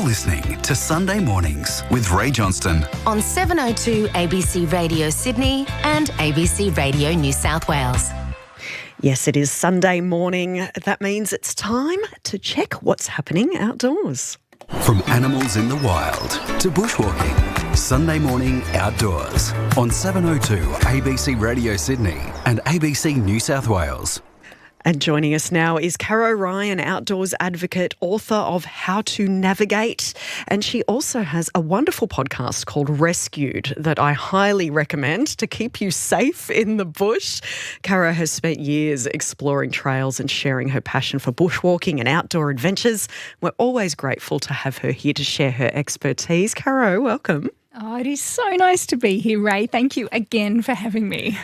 listening to Sunday Mornings with Ray Johnston on 702 ABC Radio Sydney and ABC Radio New South Wales. Yes, it is Sunday morning. That means it's time to check what's happening outdoors. From animals in the wild to bushwalking, Sunday Morning Outdoors on 702 ABC Radio Sydney and ABC New South Wales. And joining us now is Caro Ryan, outdoors advocate, author of How to Navigate. And she also has a wonderful podcast called Rescued that I highly recommend to keep you safe in the bush. Caro has spent years exploring trails and sharing her passion for bushwalking and outdoor adventures. We're always grateful to have her here to share her expertise. Caro, welcome. Oh, it is so nice to be here, Ray. Thank you again for having me.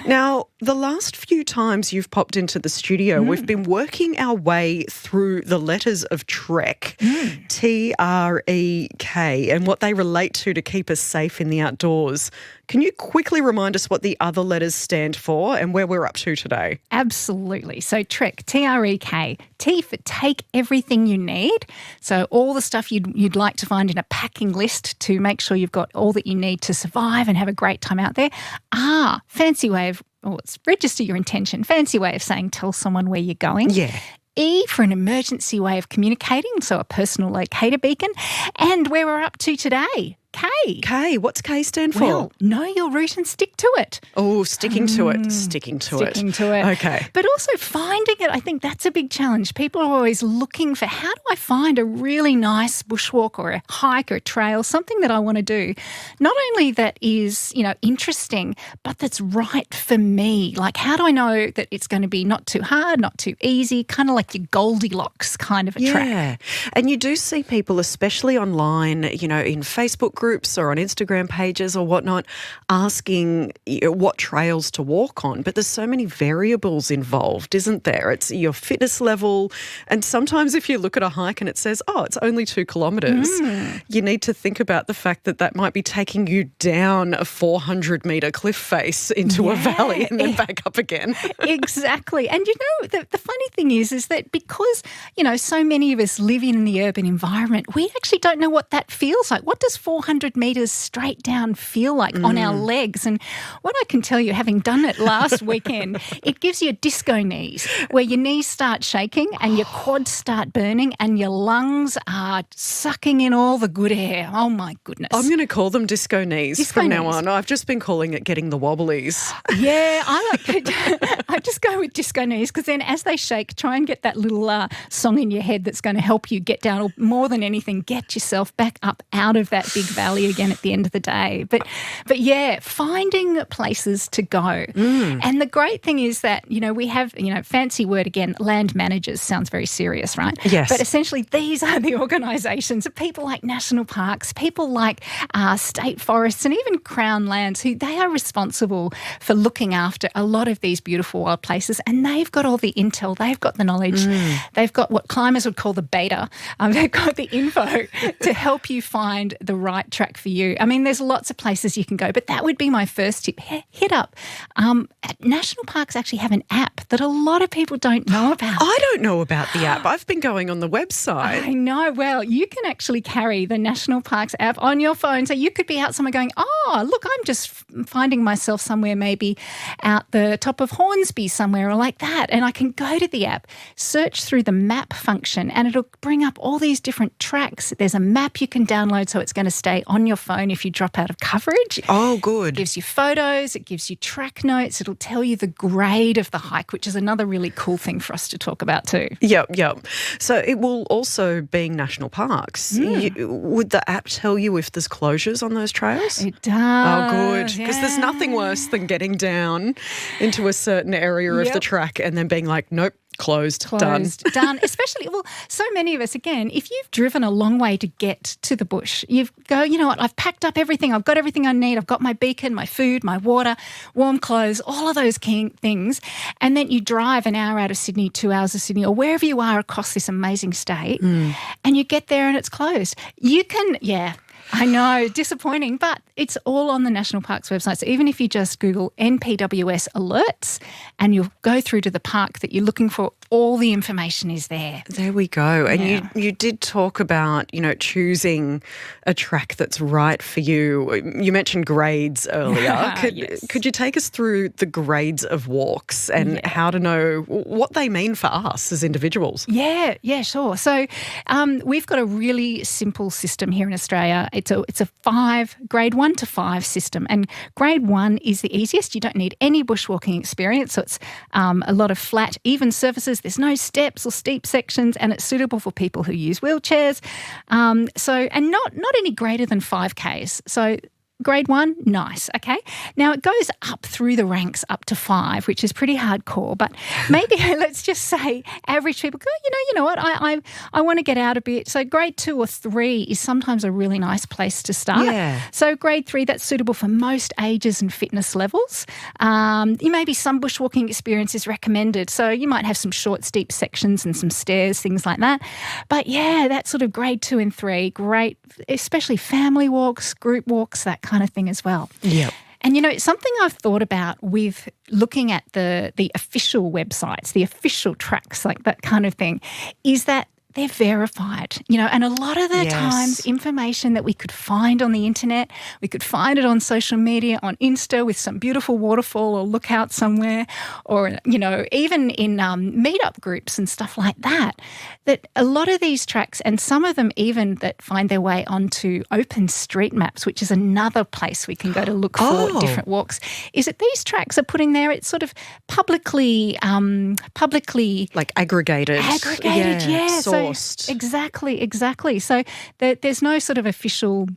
Now, the last few times you've popped into the studio, we've been working our way through the letters of T.R.E.K, T-R-E-K, and what they relate to keep us safe in the outdoors. Can you quickly remind us what the other letters stand for and where we're up to today? Absolutely. So T.R.E.K, T-R-E-K, T for take everything you need. So all the stuff you'd like to find in a packing list to make sure you've got all that you need to survive and have a great time out there. R, fancy way of, it's register your intention, fancy way of saying tell someone where you're going. Yeah. E for an emergency way of communicating, so a personal locator beacon. And where we're up to today, K. K, what's K stand for? Well, know your route and stick to it. Oh, sticking to it. Sticking to it. Okay. But also finding it, I think that's a big challenge. People are always looking for how do I find a really nice bushwalk or a hike or a trail, something that I want to do. Not only that is, interesting, but that's right for me. Like, how do I know that it's going to be not too hard, not too easy, kind of like your Goldilocks kind of a track. Yeah. And you do see people, especially online, in Facebook groups or on Instagram pages or whatnot, asking what trails to walk on. But there's so many variables involved, isn't there? It's your fitness level. And sometimes if you look at a hike and it says, it's only 2 kilometres, you need to think about the fact that might be taking you down a 400-metre cliff face into a valley and then back up again. Exactly. And the funny thing is that because, so many of us live in the urban environment, we actually don't know what that feels like. What does 400 metres straight down feel like on our legs? And what I can tell you, having done it last weekend, it gives you disco knees, where your knees start shaking and your quads start burning and your lungs are sucking in all the good air. Oh, my goodness. I'm going to call them disco knees from now on. I've just been calling it getting the wobblies. Yeah, I just go with disco knees because then as they shake, try and get that little song in your head that's going to help you get down, or more than anything, get yourself back up out of that big valley again at the end of the day. But yeah, finding places to go. And the great thing is that, we have, fancy word again, land managers sounds very serious, right? Yes. But essentially these are the organisations of people like national parks, people like state forests and even Crown lands, who they are responsible for looking after a lot of these beautiful wild places, and they've got all the intel, they've got the knowledge, they've got what climbers would call the beta, they've got the info to help you find the right track for you. I mean, there's lots of places you can go, but that would be my first tip. Hit up. National parks actually have an app that a lot of people don't know about. I don't know about the app. I've been going on the website. I know. Well, you can actually carry the National Parks app on your phone. So you could be out somewhere going, look, I'm just finding myself somewhere maybe out the top of Hornsby somewhere or like that. And I can go to the app, search through the map function, and it'll bring up all these different tracks. There's a map you can download so it's going to stay on your phone if you drop out of coverage. Oh, good. It gives you photos, it gives you track notes, it'll tell you the grade of the hike, which is another really cool thing for us to talk about too. Yep. So it will also, being national parks, would the app tell you if there's closures on those trails? It does. Oh, good. Because there's nothing worse than getting down into a certain area of the track and then being like, nope, Closed. Done. Especially, so many of us, again, if you've driven a long way to get to the bush, you go, you know what, I've packed up everything. I've got everything I need. I've got my beacon, my food, my water, warm clothes, all of those things. And then you drive an hour out of Sydney, 2 hours of Sydney, or wherever you are across this amazing state, and you get there and it's closed. You can, I know, disappointing, but it's all on the National Parks website. So even if you just Google NPWS alerts and you'll go through to the park that you're looking for, all the information is there. There we go. And you did talk about, choosing a track that's right for you. You mentioned grades earlier. Could you take us through the grades of walks and how to know what they mean for us as individuals? Yeah, sure. So we've got a really simple system here in Australia. It's a grade 1 to 5 system, and grade 1 is the easiest. You don't need any bushwalking experience, so it's a lot of flat, even surfaces. There's no steps or steep sections, and it's suitable for people who use wheelchairs. And not any greater than 5Ks. So grade 1, nice, okay? Now, it goes up through the ranks up to 5, which is pretty hardcore, but maybe let's just say average people go, you know what, I want to get out a bit. So grade 2 or 3 is sometimes a really nice place to start. Yeah. So grade 3, that's suitable for most ages and fitness levels. Maybe some bushwalking experience is recommended. So you might have some short, steep sections and some stairs, things like that. But yeah, that's sort of grade 2 and 3, great, especially family walks, group walks, that kind of thing as well. Yep. And, something I've thought about with looking at the official websites, the official tracks, like that kind of thing, is that they're verified, and a lot of the times information that we could find on the internet, we could find it on social media, on Insta with some beautiful waterfall or lookout somewhere, or, even in meetup groups and stuff like that, that a lot of these tracks, and some of them even that find their way onto Open Street Maps, which is another place we can go to look for different walks, is that these tracks are putting there, it's sort of publicly like aggregated, So exactly. So there's no sort of official,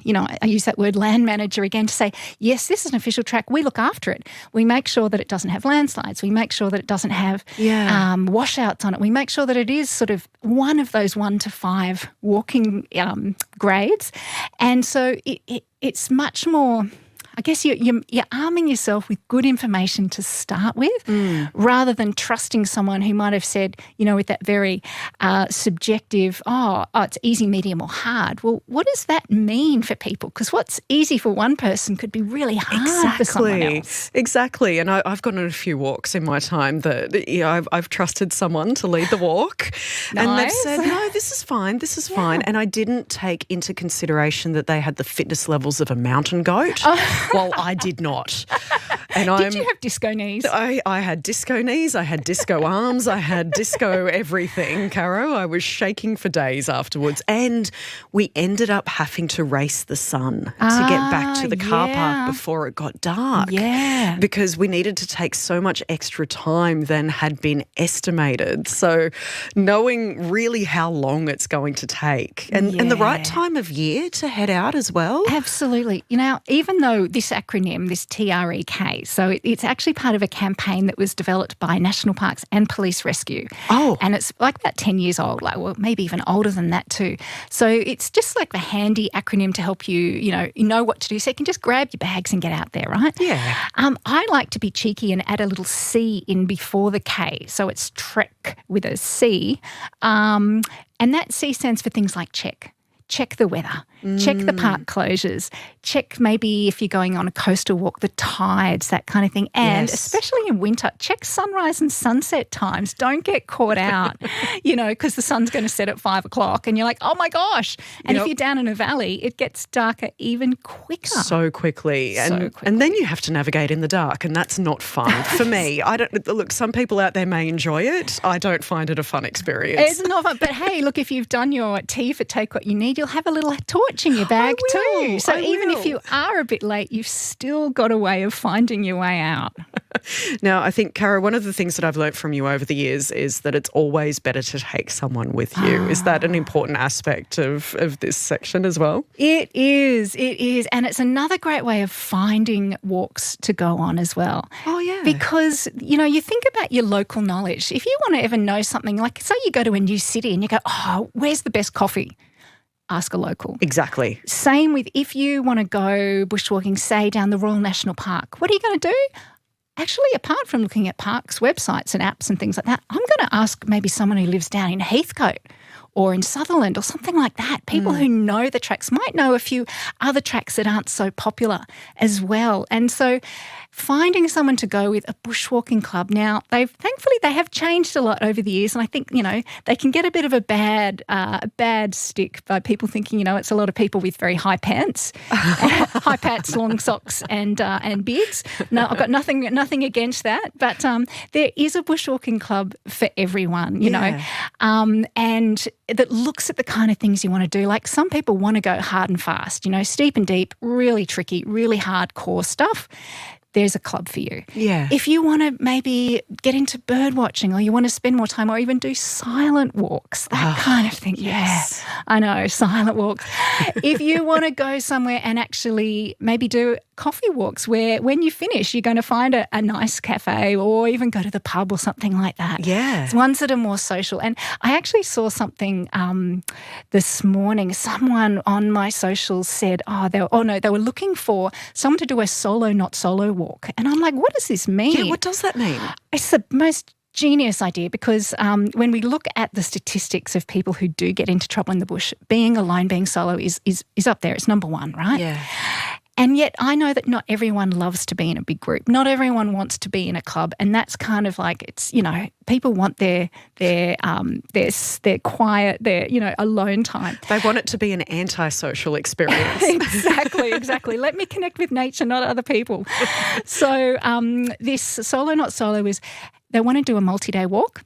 I use that word land manager again to say, yes, this is an official track. We look after it. We make sure that it doesn't have landslides. We make sure that it doesn't have washouts on it. We make sure that it is sort of one of those 1 to 5 walking grades. And so it's much more, I guess you're arming yourself with good information to start with rather than trusting someone who might have said, with that very subjective, it's easy, medium or hard. Well, what does that mean for people? Because what's easy for one person could be really hard for someone else. Exactly. And I've gone on a few walks in my time that I've trusted someone to lead the walk. Nice. And they've said, no, this is fine. And I didn't take into consideration that they had the fitness levels of a mountain goat. Well, I did not. And did you have disco knees? I had disco knees, I had disco arms, I had disco everything, Caro. I was shaking for days afterwards. And we ended up having to race the sun to get back to the car park before it got dark. Yeah. Because we needed to take so much extra time than had been estimated. So knowing really how long it's going to take and the right time of year to head out as well. Absolutely. Even though this acronym, this T.R.E.K, so it's actually part of a campaign that was developed by National Parks and Police Rescue. Oh. And it's like about 10 years old, maybe even older than that too. So it's just like the handy acronym to help you, know what to do. So you can just grab your bags and get out there, right? Yeah. I like to be cheeky and add a little C in before the K. So it's T.R.E.K with a C. And that C stands for things like check. Check the weather, check the park closures, check maybe if you're going on a coastal walk, the tides, that kind of thing. And especially in winter, check sunrise and sunset times. Don't get caught out, because the sun's going to set at 5 o'clock and you're like, oh my gosh. And if you're down in a valley, it gets darker even quicker. So quickly. And then you have to navigate in the dark, and that's not fun for me. Look, some people out there may enjoy it. I don't find it a fun experience. It's not fun. But hey, look, if you've done your T for Take What You Need, you'll have a little torch in your bag too. So even if you are a bit late, you've still got a way of finding your way out. Now, I think, Cara, one of the things that I've learnt from you over the years is that it's always better to take someone with you. Is that an important aspect of this section as well? It is. And it's another great way of finding walks to go on as well. Oh, yeah. Because, you think about your local knowledge. If you want to ever know something, like say you go to a new city and you go, where's the best coffee? Ask a local. Exactly. Same with if you want to go bushwalking, say, down the Royal National Park. What are you going to do? Actually, apart from looking at parks, websites and apps and things like that, I'm going to ask maybe someone who lives down in Heathcote or in Sutherland or something like that. People who know the tracks might know a few other tracks that aren't so popular as well. And so finding someone to go with, a bushwalking club. Now, thankfully they have changed a lot over the years, and I think, they can get a bit of a bad stick by people thinking, it's a lot of people with very high pants, high pants, long socks, and beards. No, I've got nothing against that, but there is a bushwalking club for everyone, and that looks at the kind of things you want to do. Like some people want to go hard and fast, steep and deep, really tricky, really hardcore stuff. There's a club for you. Yeah. If you want to maybe get into bird watching, or you want to spend more time, or even do silent walks, that kind of thing. Yes. Yeah, I know, silent walks. If you want to go somewhere and actually maybe do coffee walks where when you finish you're going to find a nice cafe, or even go to the pub or something like that. Yeah. It's ones that are more social. And I actually saw something this morning. Someone on my socials said, they were looking for someone to do a solo, not solo walk. And I'm like, what does this mean? Yeah, what does that mean? It's the most genius idea, because when we look at the statistics of people who do get into trouble in the bush, being alone, being solo is up there. It's number one, right? Yeah. And yet I know that not everyone loves to be in a big group. Not everyone wants to be in a club. And that's kind of like, it's, people want their quiet, their, alone time. They want it to be an antisocial experience. Exactly. Let me connect with nature, not other people. So this solo, not solo is, they want to do a multi-day walk.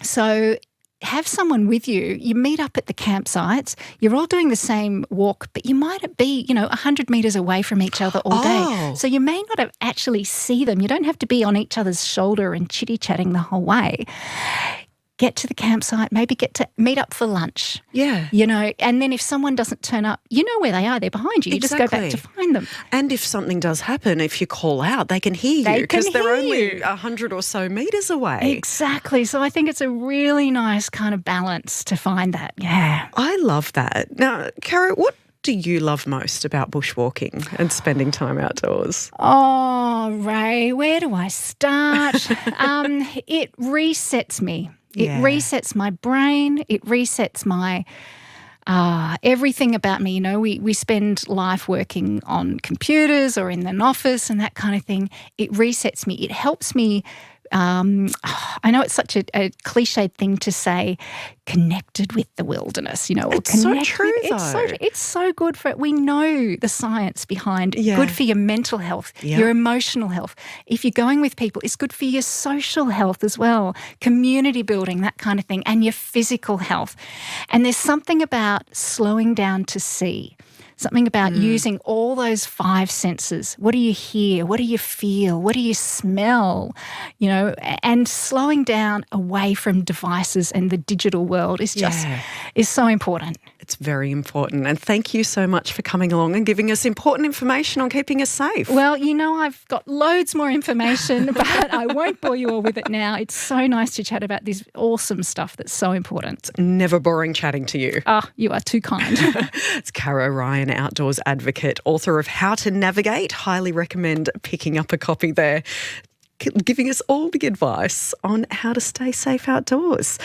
So have someone with you. You meet up at the campsites. You're all doing the same walk, but you might be, 100 metres away from each other all day. So you may not have actually see them. You don't have to be on each other's shoulder and chitty-chatting the whole way. Get to the campsite, maybe get to meet up for lunch. Yeah. And then if someone doesn't turn up, you know where they are. They're behind you. You just go back to find them. And if something does happen, if you call out, they can hear you because they're only 100 or so metres away. Exactly. So I think it's a really nice kind of balance to find that. Yeah. I love that. Now, Caro, what do you love most about bushwalking and spending time outdoors? Oh, Ray, where do I start? It resets me. It resets my brain. It resets my everything about me. We spend life working on computers or in an office and that kind of thing. It resets me. It helps me. I know it's such a cliched thing to say, connected with the wilderness, or it's so true, it's so good for it. We know the science behind good for your mental health, your emotional health. If you're going with people, it's good for your social health as well, community building, that kind of thing, and your physical health. And there's something about slowing down to see. Something about using all those five senses. What do you hear? What do you feel? What do you smell? And slowing down away from devices and the digital world is so important. It's very important. And thank you so much for coming along and giving us important information on keeping us safe. Well, I've got loads more information, but I won't bore you all with it now. It's so nice to chat about this awesome stuff that's so important. It's never boring chatting to you. You are too kind. It's Caro Ryan, outdoors advocate, author of How to Navigate. Highly recommend picking up a copy there, giving us all the advice on how to stay safe outdoors.